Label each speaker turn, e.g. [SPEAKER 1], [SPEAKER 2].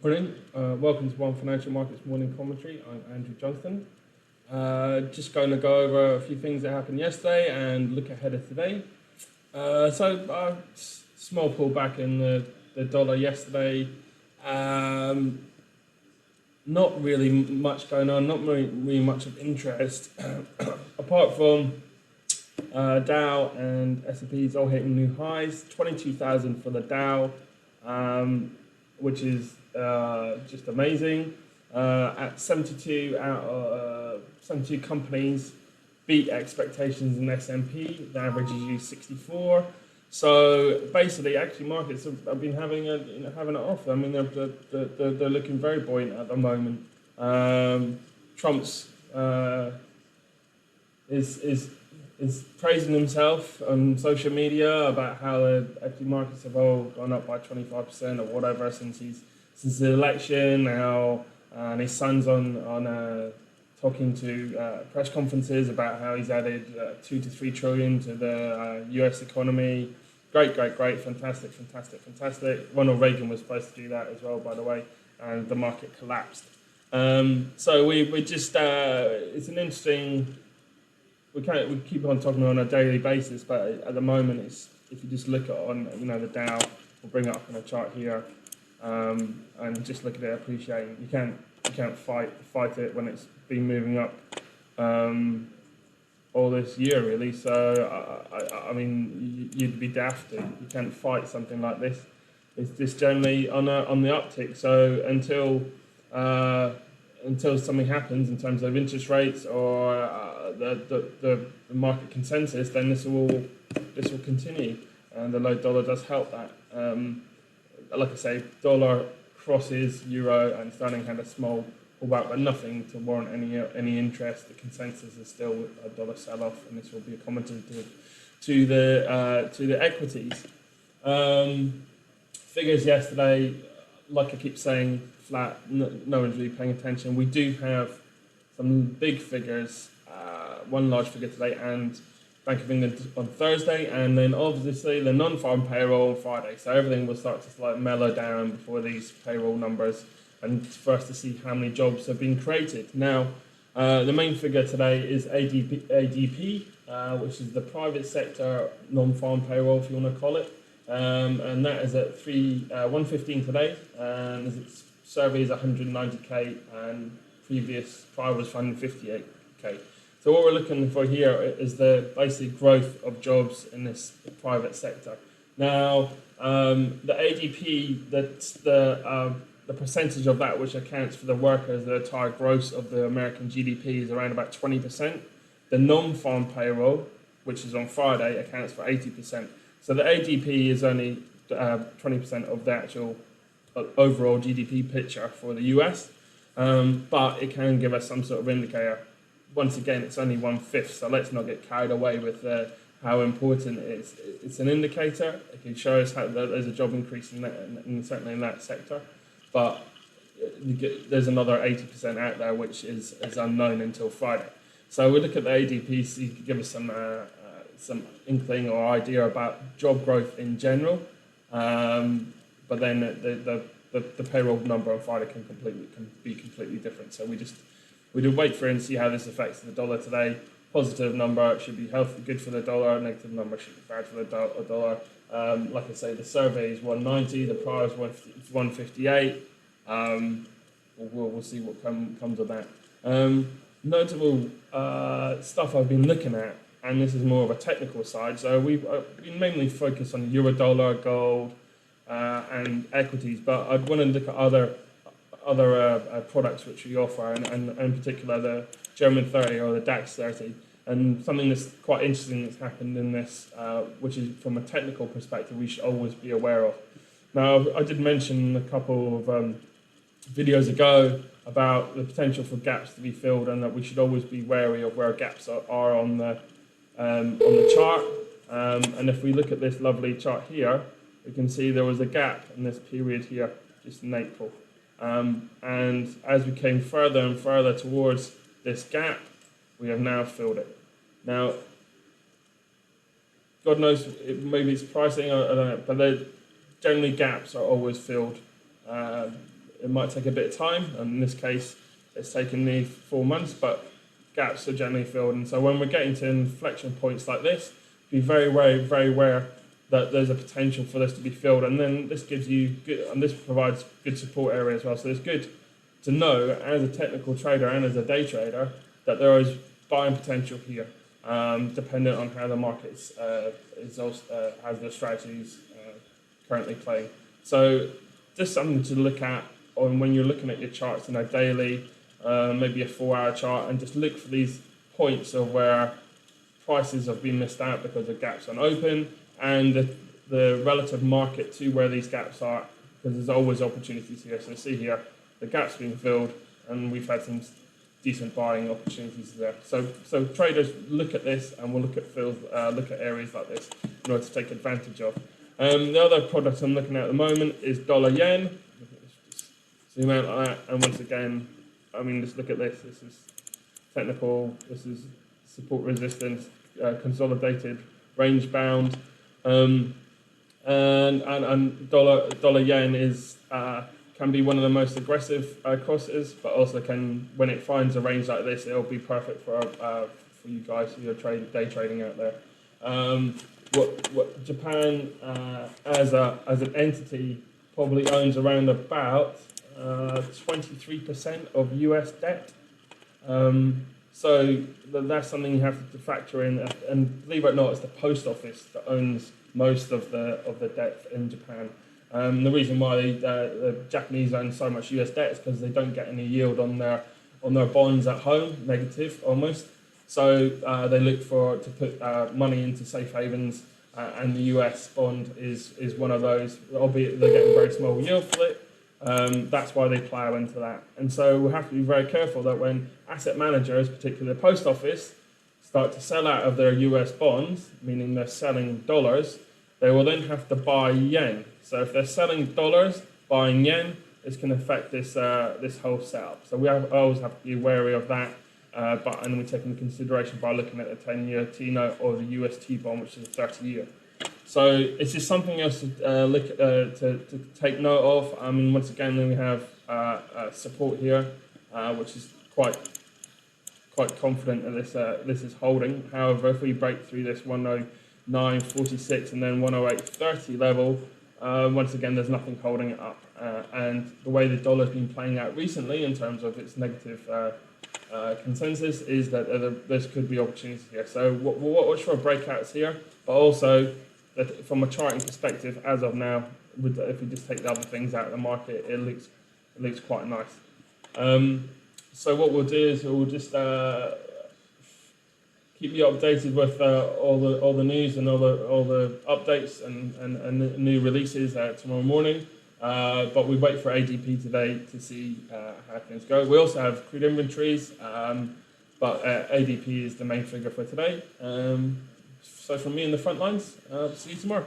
[SPEAKER 1] Morning. Welcome to One Financial Markets Morning Commentary. I'm Andrew Johnston. Just going to go over a few things that happened yesterday and look ahead of today. Small pullback in the dollar yesterday. Not really much going on, not really much of interest, apart from Dow and S&P's all hitting new highs. 22,000 for the Dow, which is just amazing. At 72 out of 72 companies beat expectations in S&P. The average is usually 64. So basically, actually, markets have been having it off. I mean, they're looking very buoyant at the moment. Trump's is praising himself on social media about how the equity markets have all gone up by 25% or whatever since the election. How and his son's on talking to press conferences about how he's added 2 to 3 trillion to the U.S. economy. Great, fantastic. Ronald Reagan was supposed to do that as well, by the way, and the market collapsed. So we just it's an interesting. We keep on talking on a daily basis, but at the moment, if you just look at the Dow, we'll bring it up on a chart here, and just look at it appreciating. You can't fight it when it's been moving up all this year, really. So I mean, you'd be daft to. You can't fight something like this. It's just generally on the uptick. So until something happens in terms of interest rates or the market consensus, then this will continue, and the low dollar does help that. Like I say, dollar crosses euro, and sterling had a small pullback, but nothing to warrant any interest. The consensus is still a dollar sell-off, and this will be accommodative to the equities. Figures yesterday, like I keep saying, flat. No one's really paying attention. We do have some big figures. One large figure today, and Bank of England on Thursday, and then obviously the non-farm payroll on Friday. So everything will start to mellow down before these payroll numbers, and for us to see how many jobs have been created. Now, the main figure today is ADP, which is the private sector non-farm payroll, if you want to call it, and that is at 115 today, and its survey is 190k, and prior was 158k. So what we're looking for here is the basic growth of jobs in this private sector. Now, the ADP, that's the percentage of that which accounts for the workers, the entire gross of the American GDP, is around about 20%. The non-farm payroll, which is on Friday, accounts for 80%. So the ADP is only 20% of the actual overall GDP picture for the US, but it can give us some sort of indicator. Once again, it's only 1/5, so let's not get carried away with how important it is. It's an indicator. It can show us how there's a job increase certainly in that sector, but there's another 80% out there which is unknown until Friday. So we look at the ADP so you can give us some inkling or idea about job growth in general, but then the payroll number on Friday can be completely different. So we do wait for it and see how this affects the dollar today. Positive number should be healthy, good for the dollar. Negative number should be bad for the dollar. Like I say, the survey is 190. The prior is 158. We'll see what comes of that. Notable stuff I've been looking at, and this is more of a technical side. So we've been mainly focused on euro dollar, gold, and equities, but I'd want to look at other products which we offer, and in particular the German 30 or the DAX 30. And something that's quite interesting that's happened in this, which is from a technical perspective, we should always be aware of. Now, I did mention a couple of videos ago about the potential for gaps to be filled, and that we should always be wary of where gaps are on the chart. And if we look at this lovely chart here, we can see there was a gap in this period here, just in April. And as we came further and further towards this gap, we have now filled it. Now, God knows, maybe it's pricing, I don't know, but generally gaps are always filled it might take a bit of time, and in this case, it's taken me 4 months, but gaps are generally filled. And so when we're getting to inflection points like this, be very, very aware that there's a potential for this to be filled, and then this gives you good, and this provides good support area as well. So it's good to know as a technical trader and as a day trader that there is buying potential here, dependent on how the market has the strategies currently playing. So just something to look at on when you're looking at your charts in a daily, maybe a 4-hour chart, and just look for these points of where prices have been missed out because the gaps aren't open, and the relative market to where these gaps are, because there's always opportunities here. So see here, the gap's been filled, and we've had some decent buying opportunities there. So traders look at this, and we'll look at areas like this in order to take advantage of. The other product I'm looking at the moment is dollar yen. Just zoom out like that, and once again, I mean, just look at this. This is technical. This is support resistance, consolidated, range bound, and dollar yen is can be one of the most aggressive crosses, but also can, when it finds a range like this, it'll be perfect for you guys who are day trading out there. What Japan as an entity probably owns around about 23% of US debt. So that's something you have to factor in, and believe it or not, it's the post office that owns most of the debt in Japan. The reason why the Japanese own so much US debt is because they don't get any yield on their bonds at home, negative almost. So they look to put money into safe havens, and the US bond is one of those, albeit they're getting very small yield for it. That's why they plough into that. And so we have to be very careful that when asset managers, particularly the post office, start to sell out of their US bonds, meaning they're selling dollars, they will then have to buy yen. So if they're selling dollars, buying yen, it's going to affect this whole setup. So we always have to be wary of that. And we take into consideration by looking at the 10-year T-note or the UST bond, which is a 30-year. So it's just something else to take note of. I mean, once again, then we have support here, which is quite confident that this is holding. However, if we break through this 109.46 and then 108.30 level, once again, there's nothing holding it up. And the way the dollar's been playing out recently in terms of its negative consensus is that there could be opportunities here. So watch for breakouts here, but also that from a charting perspective, as of now, if we just take the other things out of the market, it looks quite nice. So what we'll do is we'll just keep you updated with all the news and all the updates and new releases tomorrow morning. But we wait for ADP today to see how things go. We also have crude inventories, but ADP is the main figure for today. So from me in the front lines, see you tomorrow.